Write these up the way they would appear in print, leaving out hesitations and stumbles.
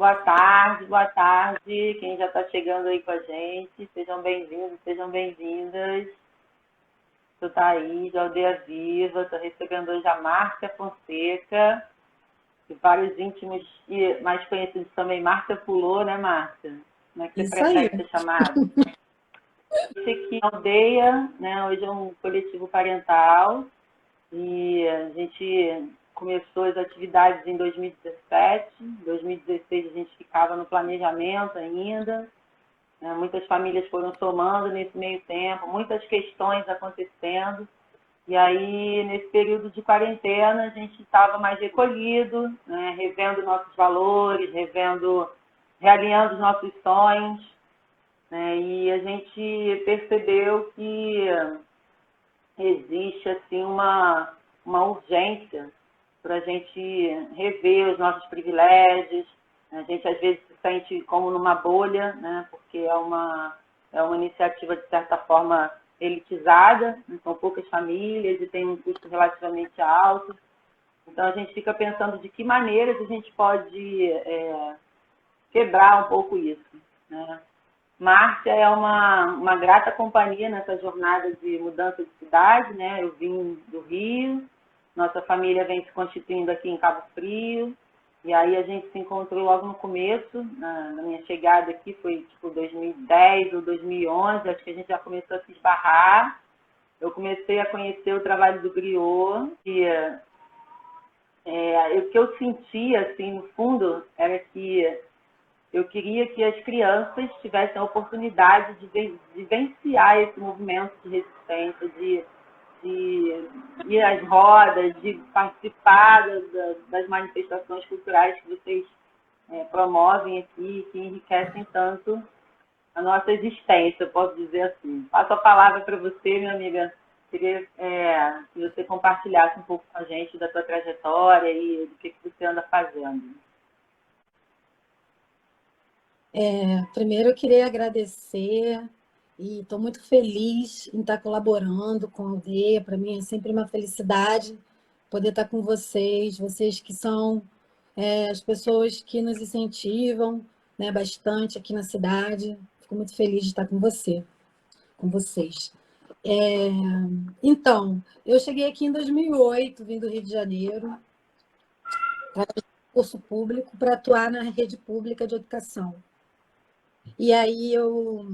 boa tarde. Quem já está chegando aí com a gente, sejam bem-vindos, sejam bem-vindas. Sou Thaís, da Aldeia Viva, estou recebendo hoje a Márcia Fonseca, e vários íntimos e mais conhecidos também. Márcia Pulou, né, Márcia? Como é que você Isso aí. prefere ser chamada? Esse aqui é a Aldeia, né? Hoje é um coletivo parental, e a gente começou as atividades em 2017. Em 2016 a gente ficava no planejamento ainda, né? Muitas famílias foram somando nesse meio tempo, muitas questões acontecendo. E aí, nesse período de quarentena, a gente estava mais recolhido, né? Revendo nossos valores, realinhando os nossos sonhos, né? E a gente percebeu que existe assim uma urgência para a gente rever os nossos privilégios. A gente às vezes se sente como numa bolha, né? Porque é uma iniciativa de certa forma elitizada, né? São poucas famílias e tem um custo relativamente alto. Então a gente fica pensando de que maneiras a gente pode quebrar um pouco isso, né? Márcia é uma grata companhia nessa jornada de mudança de cidade, né? Eu vim do Rio, nossa família vem se constituindo aqui em Cabo Frio, e aí a gente se encontrou logo no começo, na minha chegada aqui, foi tipo 2010 ou 2011, acho que a gente já começou a se esbarrar. Eu comecei a conhecer o trabalho do Griot, e o que eu sentia, assim, no fundo, era que eu queria que as crianças tivessem a oportunidade de vivenciar esse movimento de resistência, de ir às rodas, de participar das manifestações culturais que vocês promovem aqui, que enriquecem tanto a nossa existência, eu posso dizer assim. Passo a palavra para você, minha amiga. Queria que você compartilhasse um pouco com a gente da sua trajetória e do que você anda fazendo. Primeiro, eu queria agradecer e estou muito feliz em estar colaborando com a Aldeia. Para mim é sempre uma felicidade poder estar com vocês que são as pessoas que nos incentivam, né, bastante aqui na cidade. Fico muito feliz de estar com vocês. Então, eu cheguei aqui em 2008, vim do Rio de Janeiro, através do curso público, para atuar na rede pública de educação. E aí eu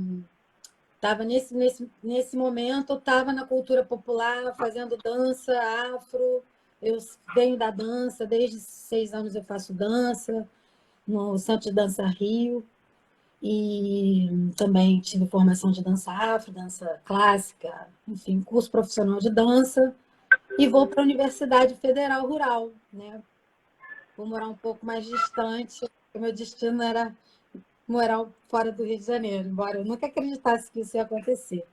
estava nesse momento, eu estava na cultura popular, fazendo dança afro. Eu venho da dança, desde 6 anos eu faço dança, no Centro de Dança Rio, e também tive formação de dança afro, dança clássica, enfim, curso profissional de dança, e vou para a Universidade Federal Rural, né? Vou morar um pouco mais distante, porque meu destino era morar fora do Rio de Janeiro, embora eu nunca acreditasse que isso ia acontecer,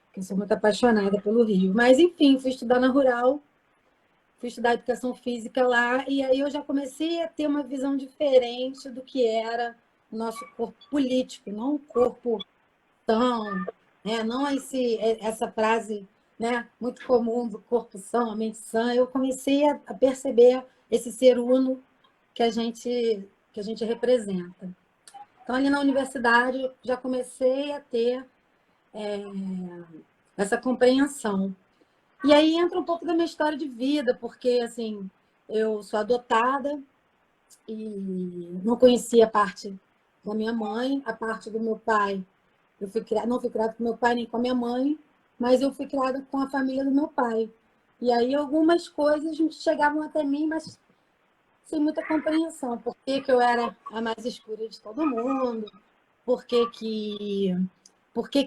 porque eu sou muito apaixonada pelo Rio. Mas, enfim, fui estudar na Rural, fui estudar educação física lá, e aí eu já comecei a ter uma visão diferente do que era o nosso corpo político, não um corpo tão... né? Não essa frase, né, muito comum do corpo são, a mente sã. Eu comecei a perceber esse ser uno que a gente representa. Então, ali na universidade, já comecei a ter essa compreensão. E aí entra um pouco da minha história de vida, porque assim, eu sou adotada e não conhecia a parte da minha mãe, a parte do meu pai. Não fui criada com meu pai nem com a minha mãe, mas eu fui criada com a família do meu pai. E aí algumas coisas chegavam até mim, mas sem muita compreensão. Por que eu era a mais escura de todo mundo? Por que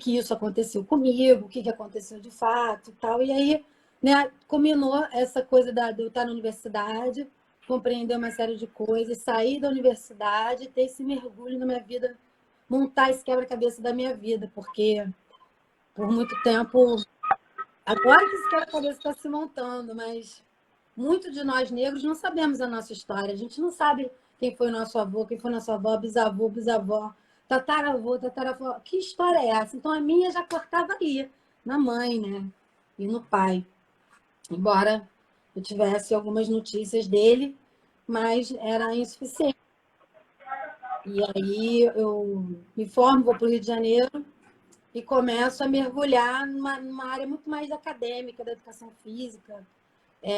isso aconteceu comigo? O que aconteceu de fato e tal. E aí, né, combinou essa coisa de eu estar na universidade, compreender uma série de coisas, sair da universidade, ter esse mergulho na minha vida, montar esse quebra-cabeça da minha vida, porque por muito tempo, agora que esse quebra-cabeça está se montando, mas muito de nós negros não sabemos a nossa história. A gente não sabe quem foi nosso avô, quem foi nossa avó, bisavô, bisavó, tataravô, tataravó. Que história é essa? Então, a minha já cortava aí, na mãe, né? E no pai. Embora eu tivesse algumas notícias dele, mas era insuficiente. E aí eu me formo, vou para o Rio de Janeiro e começo a mergulhar numa área muito mais acadêmica, da educação física,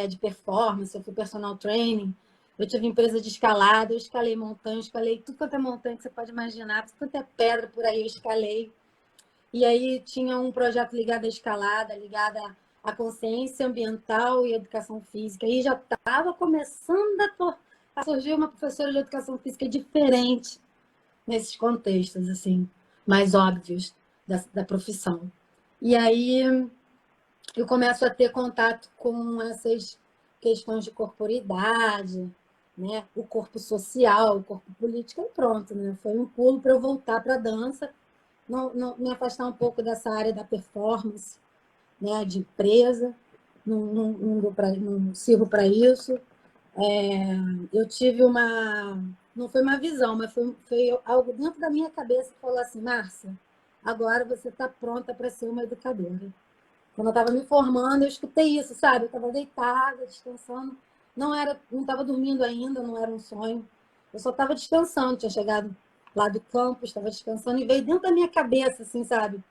de performance. Eu fui personal training, eu tive empresa de escalada, eu escalei montanha, eu escalei tudo quanto é montanha que você pode imaginar, tudo quanto é pedra por aí eu escalei. E aí tinha um projeto ligado à escalada, ligado à consciência ambiental e educação física. E já estava começando a surgir uma professora de educação física diferente nesses contextos, assim, mais óbvios da profissão. E aí eu começo a ter contato com essas questões de corporidade, né? O corpo social, o corpo político, e pronto, né? Foi um pulo para eu voltar para a dança, não me afastar um pouco dessa área da performance, né? De empresa, não sirvo para isso. Eu tive não foi uma visão, mas foi algo dentro da minha cabeça que falou assim: Márcia, agora você está pronta para ser uma educadora. Quando eu estava me formando, eu escutei isso, sabe? Eu estava deitada, descansando. Não estava dormindo ainda, não era um sonho. Eu só estava descansando, tinha chegado lá do campus, estava descansando e veio dentro da minha cabeça, assim, sabe?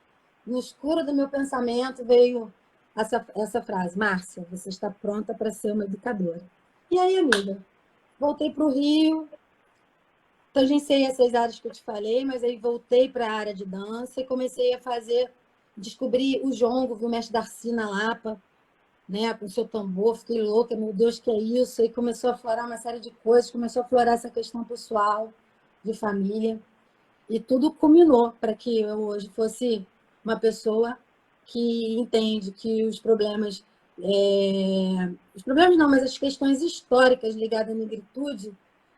No escuro do meu pensamento veio essa frase: Márcia, você está pronta para ser uma educadora. E aí, amiga, voltei para o Rio, tangenciei essas áreas que eu te falei, mas aí voltei para a área de dança e comecei a descobri o jongo, vi o mestre Darcy na Lapa, né, com o seu tambor, fiquei louca, meu Deus, que é isso? Aí começou a florar uma série de coisas, começou a florar essa questão pessoal, de família, e tudo culminou para que eu hoje fosse uma pessoa que entende que os problemas não, mas as questões históricas ligadas à negritude,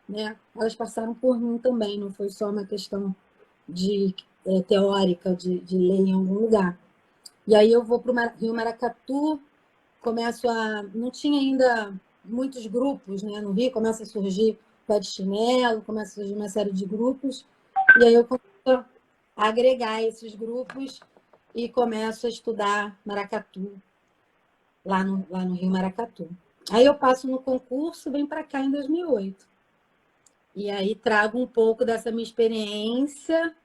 né, elas passaram por mim também, não foi só uma questão teórica, de ler em algum lugar. E aí eu vou para o Rio Maracatu, não tinha ainda muitos grupos, né, no Rio, começa a surgir pé de chinelo, começa a surgir uma série de grupos, e aí eu começo a agregar esses grupos e começo a estudar maracatu, lá no Rio Maracatu. Aí eu passo no concurso, venho para cá em 2008. E aí trago um pouco dessa minha experiência,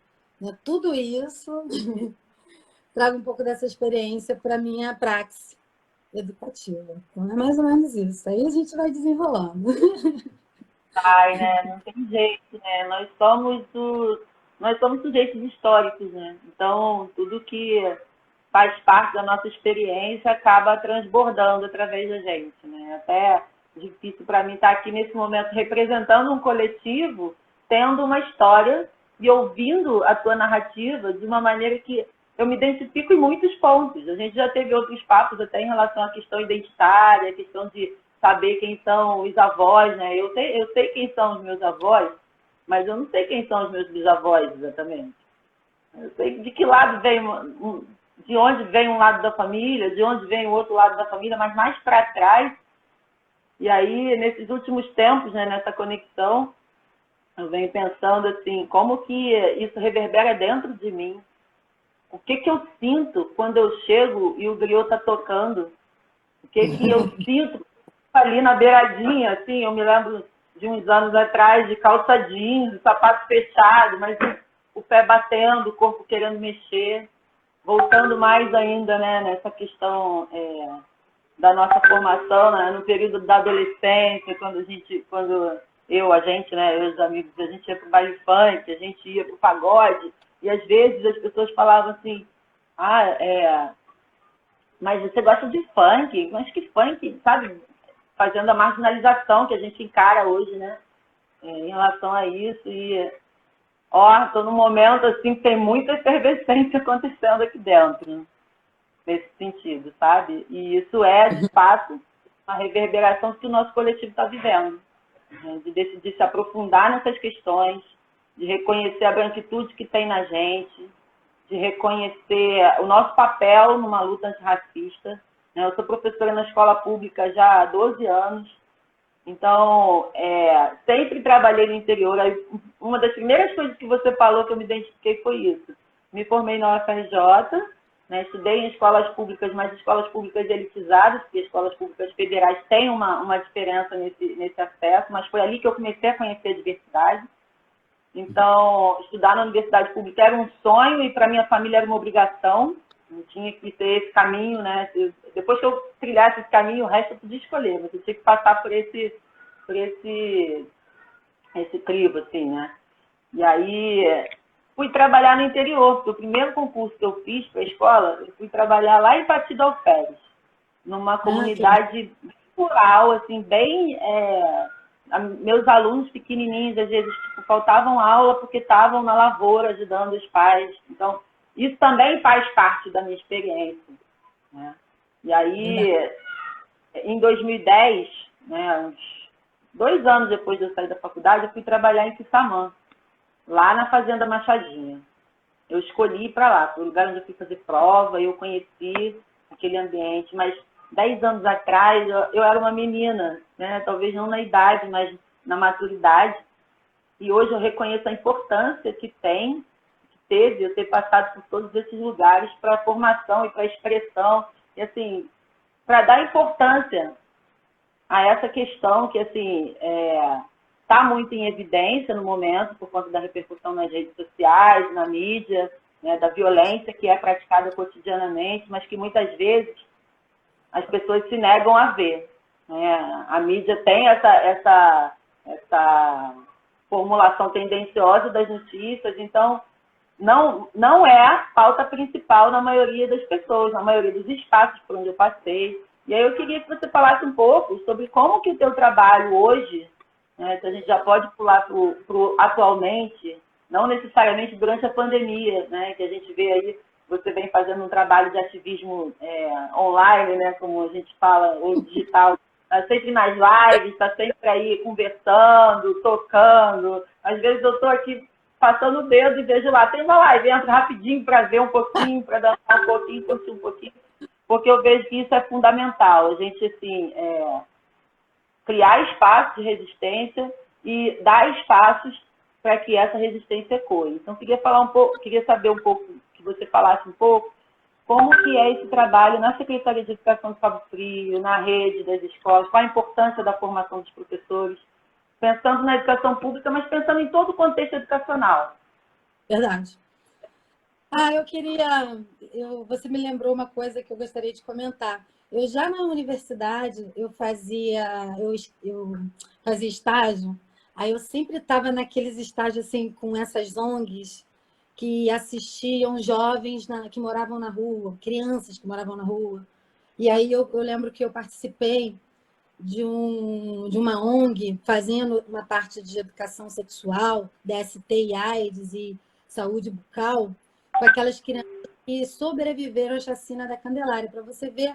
né, tudo isso, trago um pouco dessa experiência para a minha praxis educativa. Então é mais ou menos isso. Aí a gente vai desenrolando. Ai, né? Não tem jeito, né? Nós somos sujeitos históricos, né? Então, tudo que faz parte da nossa experiência acaba transbordando através da gente, né? Até difícil para mim estar aqui nesse momento representando um coletivo, tendo uma história e ouvindo a tua narrativa de uma maneira que eu me identifico em muitos pontos. A gente já teve outros papos até em relação à questão identitária, a questão de saber quem são os avós, né? Eu sei quem são os meus avós, mas eu não sei quem são os meus bisavós exatamente. Eu sei de que lado vem, de onde vem um lado da família, de onde vem o outro lado da família, mas mais para trás. E aí, nesses últimos tempos, né, nessa conexão, eu venho pensando assim, como que isso reverbera dentro de mim. O que eu sinto quando eu chego e o griot está tocando? O que eu sinto ali na beiradinha, assim, eu me lembro de uns anos atrás, de calça jeans, sapato fechado, mas o pé batendo, o corpo querendo mexer, voltando mais ainda, né, nessa questão da nossa formação, né, no período da adolescência, a gente, né, eu e os amigos, a gente ia para o baile funk, a gente ia para o pagode, e às vezes as pessoas falavam assim, mas você gosta de funk? Mas que funk, sabe? Fazendo a marginalização que a gente encara hoje, né? Em relação a isso. E, estou num momento assim que tem muita efervescência acontecendo aqui dentro, né? Nesse sentido, sabe? E isso é, de fato, uma reverberação que o nosso coletivo está vivendo. Né? De decidir se aprofundar nessas questões, de reconhecer a branquitude que tem na gente, de reconhecer o nosso papel numa luta antirracista. Eu sou professora na escola pública já há 12 anos, então sempre trabalhei no interior. Uma das primeiras coisas que você falou que eu me identifiquei foi isso. Me formei na UFRJ, né, estudei em escolas públicas, mas escolas públicas elitizadas, porque escolas públicas federais têm uma diferença nesse acesso, mas foi ali que eu comecei a conhecer a diversidade. Então, estudar na universidade pública era um sonho e para minha família era uma obrigação. Não tinha que ter esse caminho, né? Depois que eu trilhasse esse caminho, o resto eu podia escolher, mas eu tinha que passar por esse crivo, assim, né? E aí fui trabalhar no interior, porque o primeiro concurso que eu fiz para a escola, eu fui trabalhar lá em Partido Alferes, numa comunidade rural, assim, bem... meus alunos pequenininhos, às vezes, tipo, faltavam aula porque estavam na lavoura ajudando os pais. Então, isso também faz parte da minha experiência, né? E aí, em 2010, né, uns 2 anos depois de eu sair da faculdade, eu fui trabalhar em Quissamã, lá na Fazenda Machadinha. Eu escolhi ir para lá, foi o lugar onde eu fui fazer prova, eu conheci aquele ambiente, mas 10 anos atrás eu era uma menina, né? Talvez não na idade, mas na maturidade, e hoje eu reconheço a importância que teve eu ter passado por todos esses lugares para a formação e para a expressão, e assim, para dar importância a essa questão que, assim, está muito em evidência no momento, por conta da repercussão nas redes sociais, na mídia, né, da violência que é praticada cotidianamente, mas que muitas vezes as pessoas se negam a ver, né? A mídia tem essa formulação tendenciosa das notícias, então não é a pauta principal na maioria das pessoas, na maioria dos espaços por onde eu passei. E aí eu queria que você falasse um pouco sobre como que o teu trabalho hoje, né, se a gente já pode pular para o atualmente, não necessariamente durante a pandemia, né, que a gente vê aí, você vem fazendo um trabalho de ativismo online, né, como a gente fala, ou digital, está sempre nas lives, está sempre aí conversando, tocando. Às vezes eu estou aqui passando o dedo e vejo lá, tem uma live, entro rapidinho para ver um pouquinho, para dançar um pouquinho, curtir um pouquinho, porque eu vejo que isso é fundamental, a gente, assim, criar espaços de resistência e dar espaços para que essa resistência ecoe. Então, queria saber um pouco, que você falasse um pouco, como que é esse trabalho na Secretaria de Educação de Cabo Frio, na rede das escolas, qual a importância da formação dos professores, pensando na educação pública, mas pensando em todo o contexto educacional. Verdade. Você me lembrou uma coisa que eu gostaria de comentar. Eu já na universidade, eu fazia estágio, aí eu sempre estava naqueles estágios assim, com essas ONGs que assistiam jovens que moravam na rua, crianças que moravam na rua. E aí eu lembro que eu participei de uma ONG fazendo uma parte de educação sexual, DST e AIDS e saúde bucal, com aquelas crianças que sobreviveram à chacina da Candelária, para você ver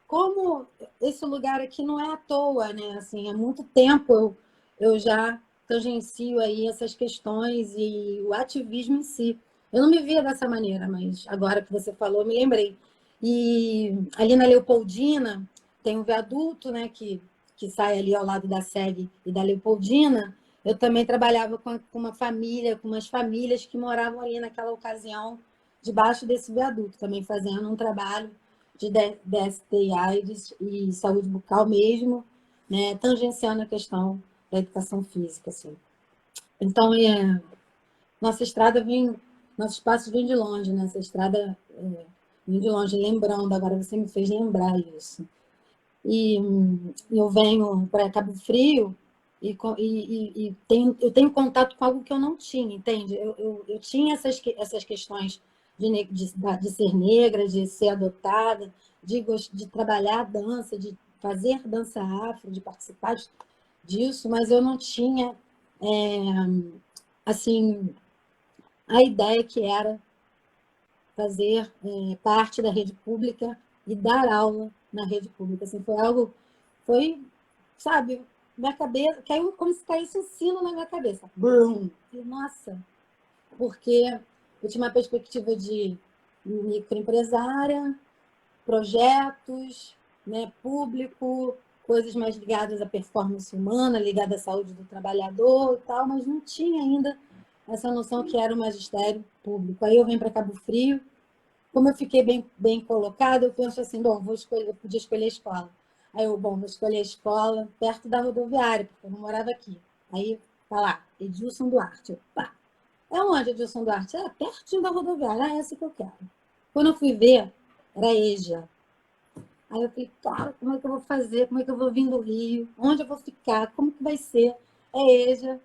como esse lugar aqui não é à toa, né? Assim, há muito tempo eu já tangencio aí essas questões e o ativismo em si. Eu não me via dessa maneira, mas agora que você falou, eu me lembrei. E ali na Leopoldina tem um viaduto, né, que sai ali ao lado da SEG e da Leopoldina. Eu também trabalhava com uma família, com umas famílias que moravam ali naquela ocasião, debaixo desse viaduto, também fazendo um trabalho de DST, AIDS e saúde bucal mesmo, né, tangenciando a questão da educação física. Assim. Então, nossa estrada vem, nosso espaço vem de longe, né? Essa estrada vem de longe, lembrando, agora você me fez lembrar isso. E eu venho para Cabo Frio eu tenho contato com algo que eu não tinha, entende? Eu tinha essas questões de ser negra, de ser adotada, de trabalhar a dança, de fazer dança afro, de participar disso, mas eu não tinha, assim, a ideia que era fazer parte da rede pública e dar aula na rede pública. Assim, sabe, minha cabeça, caiu como se caísse um sino na minha cabeça. Brum! E, nossa, porque eu tinha uma perspectiva de microempresária, projetos, né, público, coisas mais ligadas à performance humana, ligadas à saúde do trabalhador e tal, mas não tinha ainda essa noção que era o magistério público. Aí eu venho para Cabo Frio, como eu fiquei bem colocada, eu penso assim, bom, eu podia escolher a escola. Aí vou escolher a escola perto da rodoviária, porque eu não morava aqui. Aí Tá lá, Edilson Duarte. Eu, pá. É onde, Edilson Duarte? É pertinho da rodoviária, é essa que eu quero. Quando eu fui ver, era EJA. Aí eu falei, cara, como é que eu vou fazer? Como é que eu vou vir do Rio? Onde eu vou ficar? Como que vai ser? É EJA.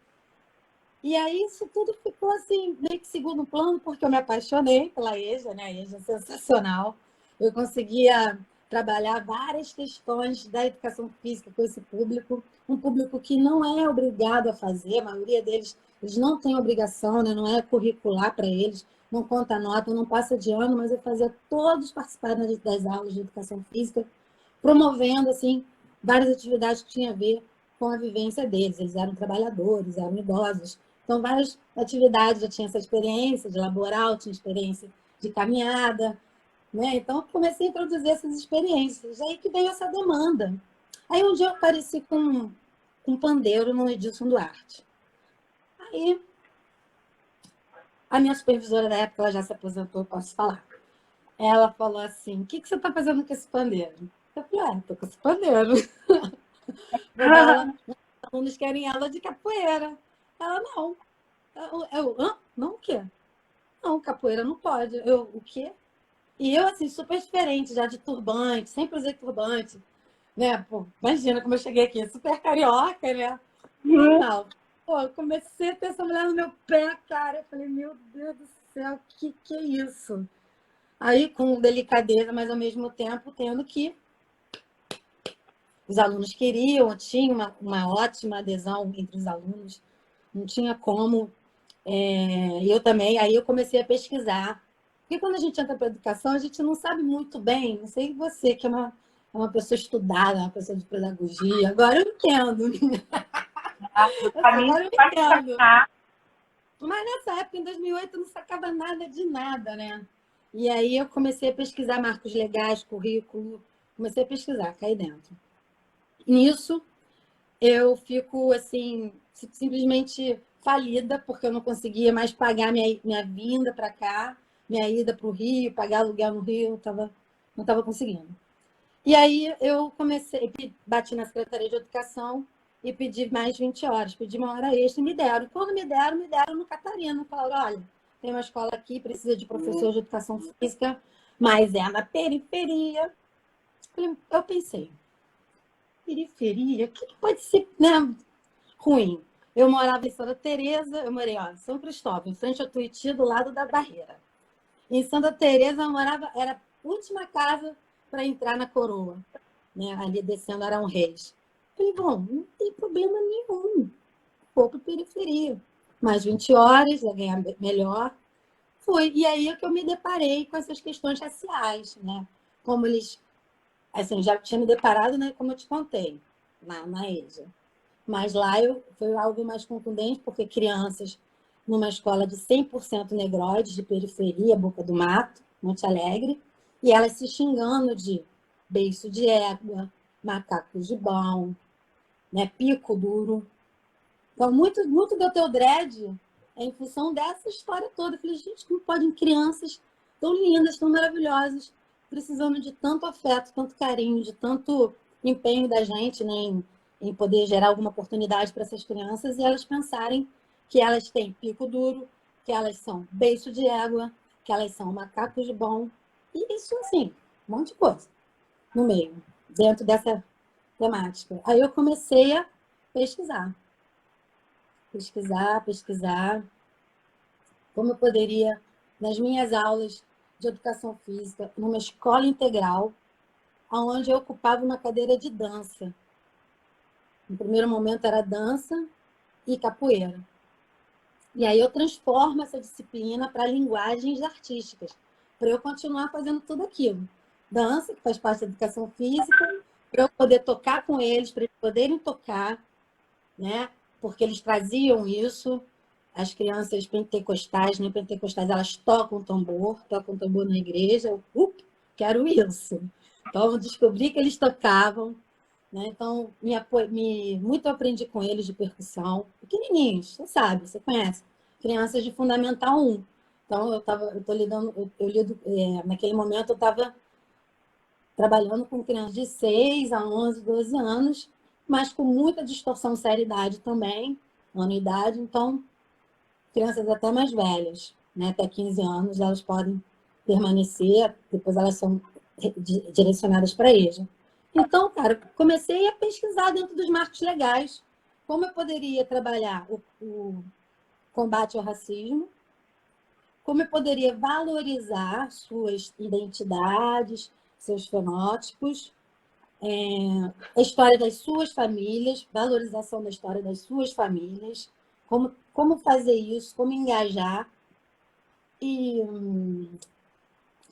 E aí isso tudo ficou assim, meio que segundo plano, porque eu me apaixonei pela EJA, né? A EJA é sensacional. Eu conseguia trabalhar várias questões da educação física com esse público, um público que não é obrigado a fazer, a maioria deles, eles não têm obrigação, né? Não é curricular para eles, não conta nota, não passa de ano, mas eu fazia todos participarem das aulas de educação física, promovendo assim várias atividades que tinham a ver com a vivência deles. Eles eram trabalhadores, eram idosos, então, várias atividades, eu tinha essa experiência de laboral, tinha experiência de caminhada, né? Então, comecei a introduzir essas experiências. Aí que veio essa demanda. Aí, um dia, eu apareci com um pandeiro no Edilson Duarte. Aí, a minha supervisora da época, ela já se aposentou, posso falar. Ela falou assim, o que você está fazendo com esse pandeiro? Eu falei, estou com esse pandeiro. Vou dar aula, os alunos querem aula de capoeira. Ela, não. Hã? Não o quê? Não, capoeira não pode. Eu, o quê? E eu, assim, super diferente, já de turbante, sempre usei turbante, né? Pô, imagina como eu cheguei aqui, super carioca, né? Não. Pô, eu comecei a ter essa mulher no meu pé, cara. Eu falei, meu Deus do céu, que é isso? Aí, com delicadeza, mas ao mesmo tempo tendo que os alunos queriam, tinha uma ótima adesão entre os alunos, não tinha como. E eu também, aí eu comecei a pesquisar. Porque quando a gente entra para a educação, a gente não sabe muito bem, não sei você, que é uma pessoa estudada, uma pessoa de pedagogia, agora eu entendo. Para Agora eu pode entendo. sacar. Mas nessa época, em 2008, eu não sacava nada de nada, né? E aí eu comecei a pesquisar marcos legais, currículo, comecei a pesquisar, caí dentro. Nisso, eu fico, assim, simplesmente falida, porque eu não conseguia mais pagar minha vinda para cá, minha ida para o Rio, pagar aluguel no Rio, não estava conseguindo. E aí eu comecei, bati na Secretaria de Educação e pedi mais 20 horas, pedi uma hora extra e me deram. Quando me deram no Catarina. Falaram, olha, tem uma escola aqui, precisa de professor de educação física, mas é na periferia. Eu pensei, periferia? O que pode ser, né, ruim? Eu morava em Santa Teresa, eu morei em São Cristóvão, em frente ao Tuiuti, do lado da Barreira. Em Santa Teresa eu morava, era a última casa para entrar na Coroa, né? Ali descendo Arão Reis. Falei, bom, não tem problema nenhum, vou para periferia. Mais 20 horas, ia ganhar melhor. Foi. E aí é que eu me deparei com essas questões raciais, né? Como eles, assim, já tinha me deparado, né? Como eu te contei, na EJA. Mas lá foi algo mais contundente, porque crianças numa escola de 100% negroides, de periferia, Boca do Mato, Monte Alegre, e elas se xingando de beiço de égua, macaco de bom, né, pico duro. Então, muito do teu dread é em função dessa história toda. Eu falei, gente, como podem crianças tão lindas, tão maravilhosas, precisando de tanto afeto, tanto carinho, de tanto empenho da gente, né, em poder gerar alguma oportunidade para essas crianças e elas pensarem que elas têm pico duro, que elas são beiço de égua, que elas são macacos de bom. E isso, assim, um monte de coisa no meio, dentro dessa temática. Aí eu comecei a pesquisar pesquisar como eu poderia, nas minhas aulas de educação física, numa escola integral, onde eu ocupava uma cadeira de dança. No primeiro momento era dança e capoeira. E aí eu transformo essa disciplina para linguagens artísticas, para eu continuar fazendo tudo aquilo. Dança, que faz parte da educação física, para eu poder tocar com eles, para eles poderem tocar, né? Porque eles traziam isso. As crianças pentecostais, né? Pentecostais, elas tocam tambor na igreja. Eu, quero isso. Então, eu descobri que eles tocavam, né? Então, muito aprendi com eles de percussão. Pequenininhos, você sabe, você conhece. Crianças de Fundamental 1. Então, eu tô lidando, eu lido, naquele momento eu estava trabalhando com crianças de 6 a 11, 12 anos, mas com muita distorção de seriedade também, anuidade, então crianças até mais velhas, né, até 15 anos, elas podem permanecer, depois elas são direcionadas para a EJA. Então, cara, comecei a pesquisar dentro dos marcos legais como eu poderia trabalhar o combate ao racismo, como eu poderia valorizar suas identidades, seus fenótipos, a história das suas famílias, valorização da história das suas famílias, como fazer isso, como engajar, e,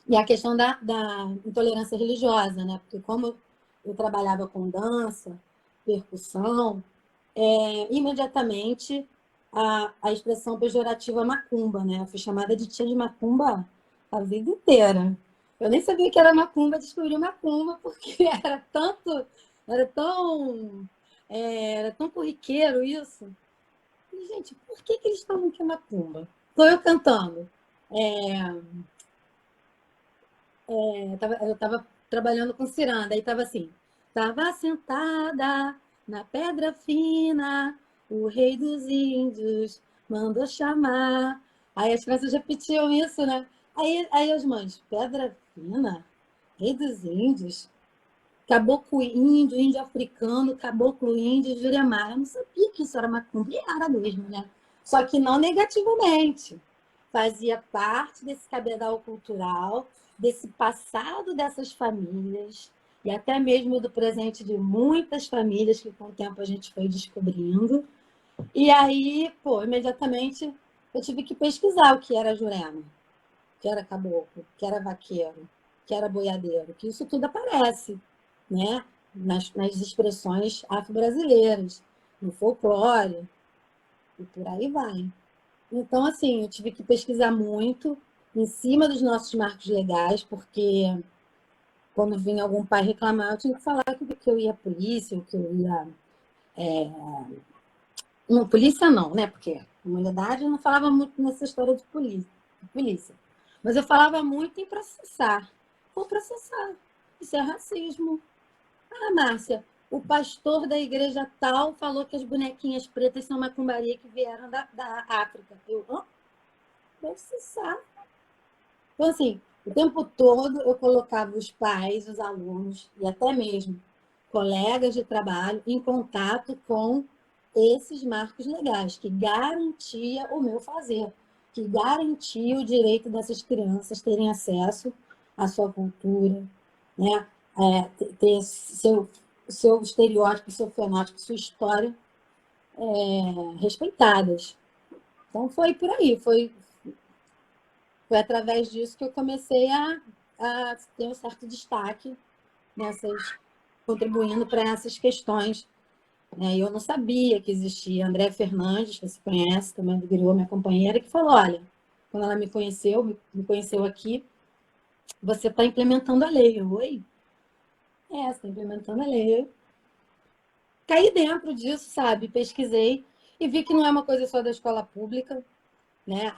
e a questão da intolerância religiosa, né? Porque como eu trabalhava com dança, percussão, imediatamente a expressão pejorativa macumba, né? Eu fui chamada de tia de macumba a vida inteira. Eu nem sabia que era macumba, descobri macumba porque era tão, era tão corriqueiro isso. E, gente, por que eles falam que é macumba? Estou eu cantando. Eu estava trabalhando com ciranda, aí estava assim: estava sentada na pedra fina, o rei dos índios mandou chamar. Aí as crianças repetiam isso, né? Aí as mães: pedra fina, rei dos índios, caboclo índio, índio africano, caboclo índio, Juremar. Eu não sabia que isso era macumba, e era mesmo, né? Só que não negativamente. Fazia parte desse cabedal cultural, desse passado dessas famílias, e até mesmo do presente de muitas famílias que com o tempo a gente foi descobrindo. E aí, pô, imediatamente eu tive que pesquisar o que era Jurema, que era caboclo, que era vaqueiro, que era boiadeiro, que isso tudo aparece, né? Nas expressões afro-brasileiras, no folclore, e por aí vai. Então, assim, eu tive que pesquisar muito em cima dos nossos marcos legais, porque quando vinha algum pai reclamar, eu tinha que falar que eu ia à polícia, que eu ia. Não, polícia não, né? Porque a comunidade não falava muito nessa história de polícia. Mas eu falava muito em processar. Vou processar. Isso é racismo. Ah, Márcia, o pastor da igreja tal falou que as bonequinhas pretas são macumbaria que vieram da África. Eu, processar. Então, assim, o tempo todo eu colocava os pais, os alunos e até mesmo colegas de trabalho em contato com esses marcos legais, que garantia o meu fazer, que garantia o direito dessas crianças terem acesso à sua cultura, né? Ter seu estereótipo, seu fenótipo, sua história respeitadas. Então, foi por aí, foi através disso que eu comecei a ter um certo destaque contribuindo para essas questões. Eu não sabia que existia André Fernandes, que você conhece, também do Griot, minha companheira, que falou: olha, quando ela me conheceu aqui, você está implementando a lei. Eu, oi? Você está implementando a lei. Eu caí dentro disso, sabe? Pesquisei e vi que não é uma coisa só da escola pública, né?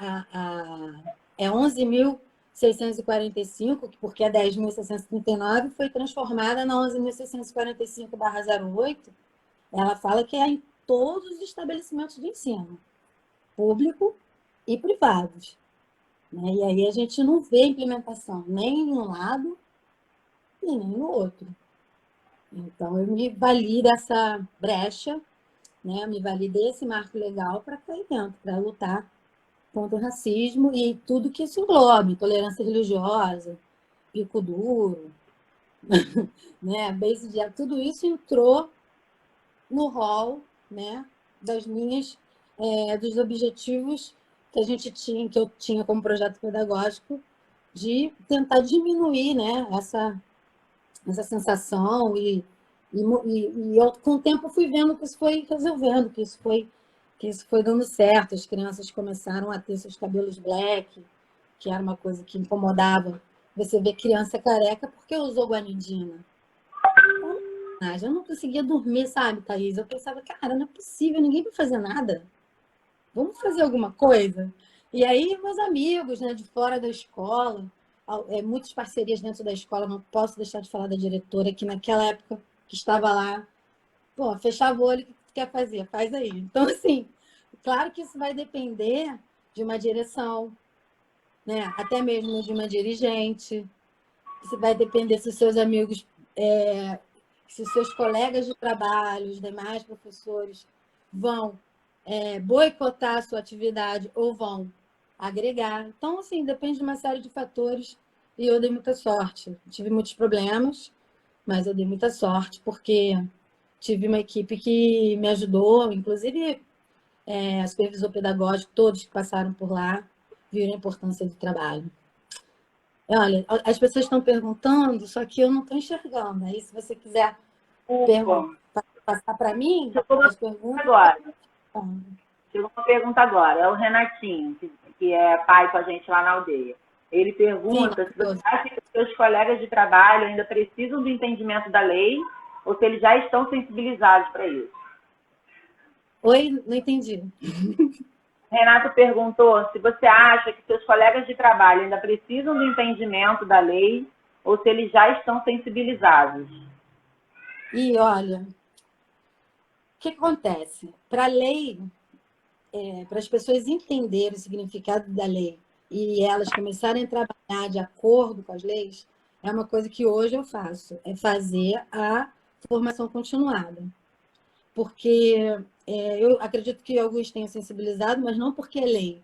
É 11.645, porque é 10.639, foi transformada na 11.645/08. Ela fala que é em todos os estabelecimentos de ensino, público e privados. Né? E aí a gente não vê implementação nem em um lado e nem no outro. Então, eu me vali dessa brecha, né? Eu me vali desse marco legal para cair dentro, para lutar contra o racismo e tudo que isso engloba, intolerância religiosa, pico duro, né? Base de tudo isso entrou no rol, né? Dos objetivos que que eu tinha como projeto pedagógico de tentar diminuir, né? Essa sensação com o tempo eu fui vendo que isso foi resolvendo, que isso foi dando certo. As crianças começaram a ter seus cabelos black, que era uma coisa que incomodava. Você vê criança careca porque usou guanidina. Eu não conseguia dormir, sabe, Thaís? Eu pensava, cara, não é possível, ninguém vai fazer nada. Vamos fazer alguma coisa? E aí, meus amigos, né, de fora da escola, muitas parcerias dentro da escola, não posso deixar de falar da diretora, que naquela época que estava lá, pô, fechava o olho, o que tu quer fazer? Faz aí. Então, assim, Claro que isso vai depender de uma direção, né? Até mesmo de uma dirigente. Isso vai depender se os seus amigos, se os seus colegas de trabalho, os demais professores vão boicotar a sua atividade ou vão agregar. Então, assim, depende de uma série de fatores e eu dei muita sorte. Tive muitos problemas, mas eu dei muita sorte porque tive uma equipe que me ajudou, inclusive supervisor pedagógico, todos que passaram por lá viram a importância do trabalho. Olha, as pessoas estão perguntando, só que eu não estou enxergando. Aí, se você quiser passar para mim, as perguntas. Agora. Chegou uma pergunta agora. É o Renatinho, que é pai com a gente lá na aldeia. Ele pergunta se você acha que os seus colegas de trabalho ainda precisam do entendimento da lei ou se eles já estão sensibilizados para isso. Oi, não entendi. Renato perguntou se você acha que seus colegas de trabalho ainda precisam do entendimento da lei ou se eles já estão sensibilizados. E olha, o que acontece? Para a lei, para as pessoas entenderem o significado da lei e elas começarem a trabalhar de acordo com as leis, é uma coisa que hoje eu faço, é fazer a formação continuada. Porque eu acredito que alguns tenham sensibilizado, mas não porque é lei,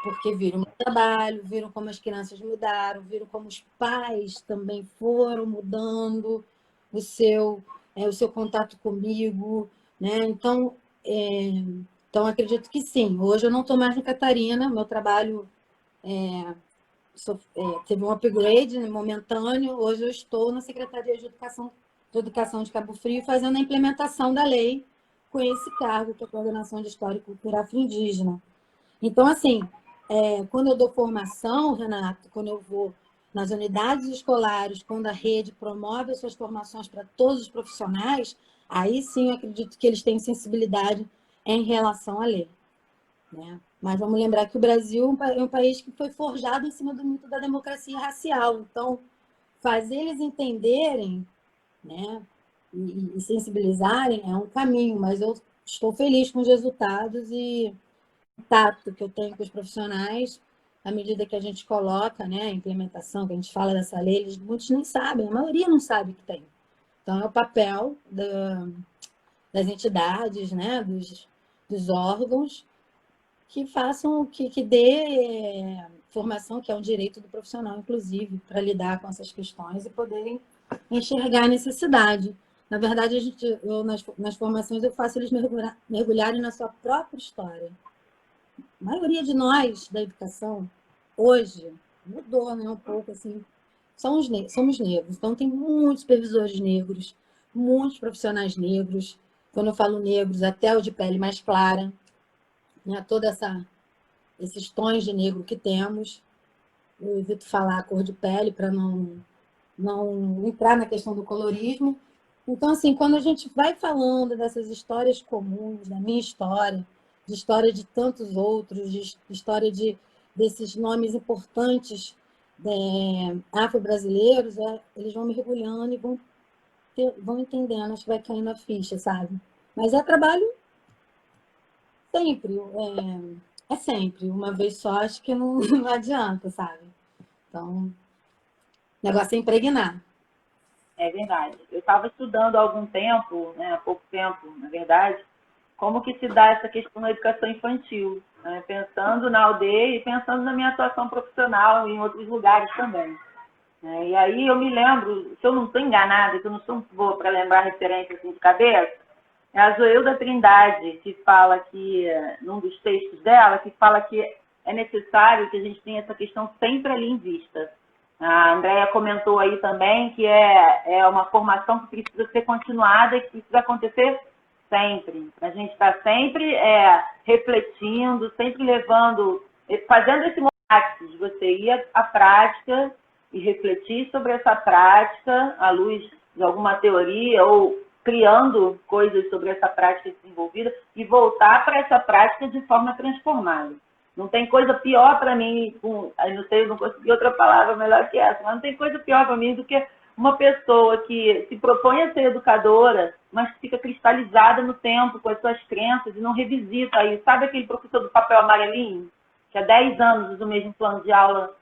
porque viram o trabalho, viram como as crianças mudaram, viram como os pais também foram mudando o seu contato comigo, né? Então, acredito que sim. Hoje eu não estou mais no Catarina, meu trabalho teve um upgrade momentâneo. Hoje eu estou na Secretaria de Educação de Cabo Frio fazendo a implementação da lei com esse cargo, que é a Coordenação de História e Cultura Afro-Indígena. Então, assim, quando eu dou formação, Renato, quando eu vou nas unidades escolares, quando a rede promove as suas formações para todos os profissionais, aí sim eu acredito que eles têm sensibilidade em relação à lei. Né? Mas vamos lembrar que o Brasil é um país que foi forjado em cima do mito da democracia racial. Então, fazer eles entenderem, né, e sensibilizarem é um caminho, mas eu estou feliz com os resultados e o tato que eu tenho com os profissionais, à medida que a gente coloca, né, a implementação, que a gente fala dessa lei, muitos nem sabem, a maioria não sabe que tem. Então, é o papel das entidades, né, dos órgãos, que façam, que dê formação, que é um direito do profissional, inclusive, para lidar com essas questões e poderem enxergar a necessidade. Na verdade, nas formações eu faço eles mergulharem na sua própria história. A maioria de nós da educação, hoje, mudou, né, um pouco, assim, somos negros. Então, tem muitos supervisores negros, muitos profissionais negros. Quando eu falo negros, até o de pele mais clara, né, esses tons de negro que temos. Eu evito falar a cor de pele para não entrar na questão do colorismo. Então, assim, quando a gente vai falando dessas histórias comuns, da minha história, de história de tantos outros, de história desses nomes importantes afro-brasileiros, eles vão mergulhando e vão entendendo, acho que vai caindo a ficha, sabe? Mas é trabalho sempre, sempre, uma vez só, acho que não, não adianta, sabe? Então, o negócio é impregnar. É verdade. Eu estava estudando há algum tempo, né, há pouco tempo, na verdade, como que se dá essa questão da educação infantil, né, pensando na aldeia e pensando na minha atuação profissional em outros lugares também. Né? E aí eu me lembro, se eu não estou enganada, que eu não sou muito boa para lembrar referência assim de cabeça, é a Zoilda Trindade, que fala que, num dos textos dela, que fala que é necessário que a gente tenha essa questão sempre ali em vista. A Andrea comentou aí também que é uma formação que precisa ser continuada e que precisa acontecer sempre. A gente está sempre refletindo, sempre levando, fazendo esse momento de você ir à prática e refletir sobre essa prática à luz de alguma teoria ou criando coisas sobre essa prática desenvolvida e voltar para essa prática de forma transformada. Não tem coisa pior para mim, não sei, eu não consegui outra palavra melhor que essa, mas não tem coisa pior para mim do que uma pessoa que se propõe a ser educadora, mas fica cristalizada no tempo com as suas crenças e não revisita isso. Sabe aquele professor do papel amarelinho? Que há 10 anos usa o mesmo plano de aula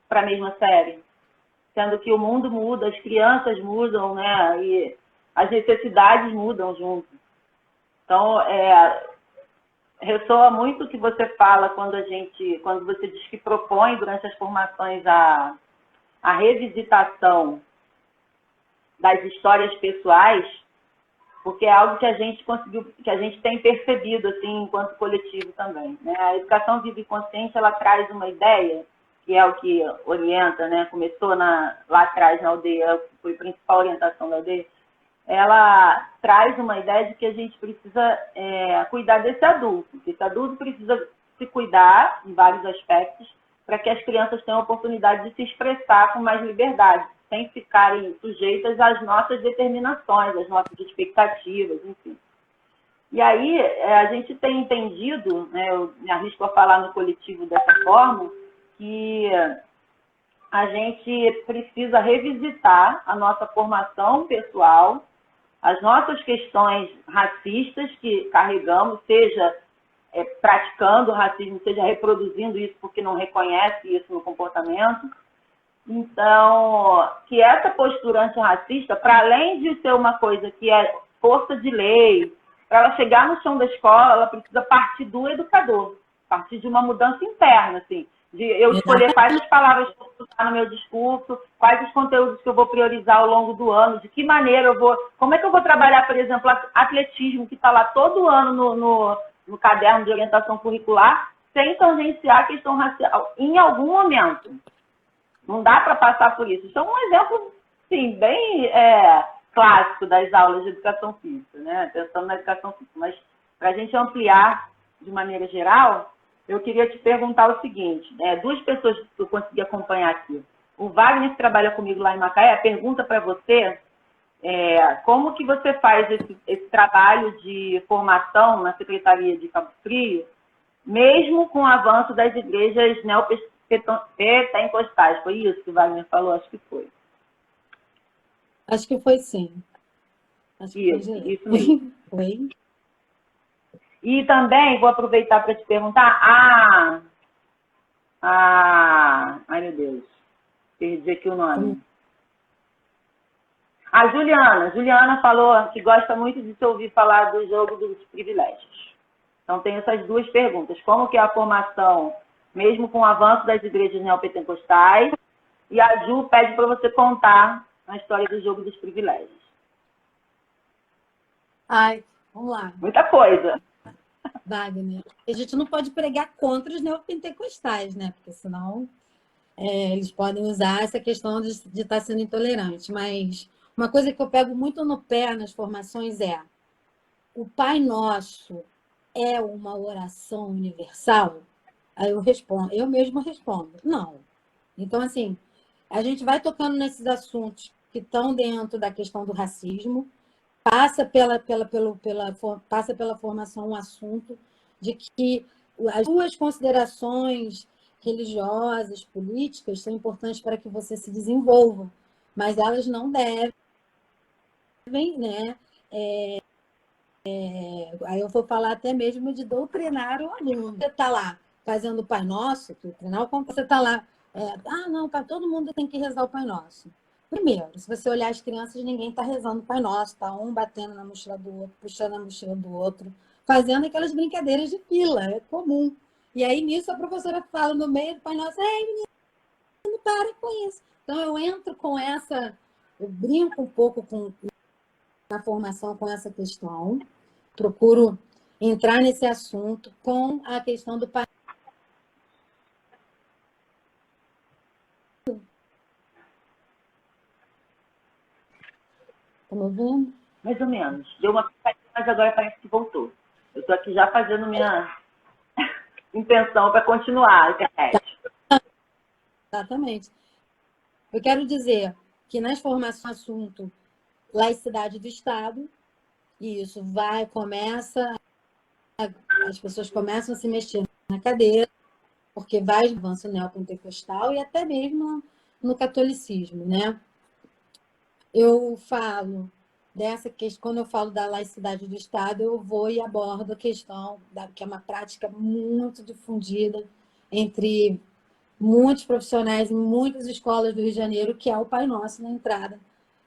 para a mesma série. Sendo que o mundo muda, as crianças mudam, né? E as necessidades mudam junto. Então, ressoa muito o que você fala quando você diz que propõe durante as formações a revisitação das histórias pessoais, porque é algo que a gente tem percebido assim enquanto coletivo também, né? A educação viva e consciente, ela traz uma ideia que é o que orienta, né? Começou lá atrás na aldeia, foi a principal orientação da aldeia. Ela traz uma ideia de que a gente precisa cuidar desse adulto, que esse adulto precisa se cuidar em vários aspectos para que as crianças tenham a oportunidade de se expressar com mais liberdade, sem ficarem sujeitas às nossas determinações, às nossas expectativas, enfim. E aí, a gente tem entendido, né, eu me arrisco a falar no coletivo dessa forma, que a gente precisa revisitar a nossa formação pessoal, as nossas questões racistas que carregamos, seja praticando racismo, seja reproduzindo isso porque não reconhece isso no comportamento. Então, que essa postura antirracista, para além de ser uma coisa que é força de lei, para ela chegar no chão da escola, ela precisa partir do educador, partir de uma mudança interna, assim, de eu escolher quais as palavras que eu vou usar no meu discurso, quais os conteúdos que eu vou priorizar ao longo do ano, de que maneira eu vou... Como é que eu vou trabalhar, por exemplo, atletismo, que está lá todo ano no caderno de orientação curricular, sem tangenciar a questão racial, em algum momento. Não dá para passar por isso. Isso é um exemplo, sim, bem clássico das aulas de educação física, né? Pensando na educação física. Mas, para a gente ampliar de maneira geral, eu queria te perguntar o seguinte, duas pessoas que eu consegui acompanhar aqui. O Wagner, que trabalha comigo lá em Macaé, pergunta para você como que você faz esse trabalho de formação na Secretaria de Cabo Frio, mesmo com o avanço das igrejas neopentecostais. Foi isso que o Wagner falou? Acho que foi. Acho que foi, sim. Acho que isso mesmo. Foi. E também vou aproveitar para te perguntar, ai meu Deus, perdi aqui o nome. A Juliana falou que gosta muito de te ouvir falar do jogo dos privilégios. Então, tem essas duas perguntas. Como que é a formação, mesmo com o avanço das igrejas neopentecostais? E a Ju pede para você contar a história do jogo dos privilégios. Ai, vamos lá. Muita coisa. Wagner, a gente não pode pregar contra os neopentecostais, né? Porque senão eles podem usar essa questão de estar sendo intolerante. Mas uma coisa que eu pego muito no pé nas formações o Pai Nosso é uma oração universal? Aí eu mesma respondo, não. Então, assim, a gente vai tocando nesses assuntos que estão dentro da questão do racismo, passa pela formação um assunto de que as suas considerações religiosas, políticas, são importantes para que você se desenvolva, mas elas não devem, né? Aí eu vou falar até mesmo de doutrinar o aluno. Você está lá fazendo o Pai Nosso, doutrinar, como você está lá, não, todo mundo tem que rezar o Pai Nosso. Primeiro, se você olhar as crianças, ninguém está rezando o Pai Nosso, está um batendo na mochila do outro, puxando a mochila do outro, fazendo aquelas brincadeiras de fila, é comum. E aí, nisso, a professora fala no meio do Pai Nosso, menino, para com isso. Então, eu entro com eu brinco um pouco na formação com essa questão, procuro entrar nesse assunto com a questão do Pai. Está me ouvindo? Mais ou menos. Deu uma picadinha, mas agora parece que voltou. Eu estou aqui já fazendo minha intenção para continuar a internet. Exatamente. Eu quero dizer que nas formações assunto laicidade do Estado, e isso as pessoas começam a se mexer na cadeira, porque vai avanço neopentecostal e até mesmo no catolicismo, né? eu falo dessa questão, quando eu falo da laicidade do Estado, eu vou e abordo a questão que é uma prática muito difundida entre muitos profissionais em muitas escolas do Rio de Janeiro, que é o Pai Nosso na entrada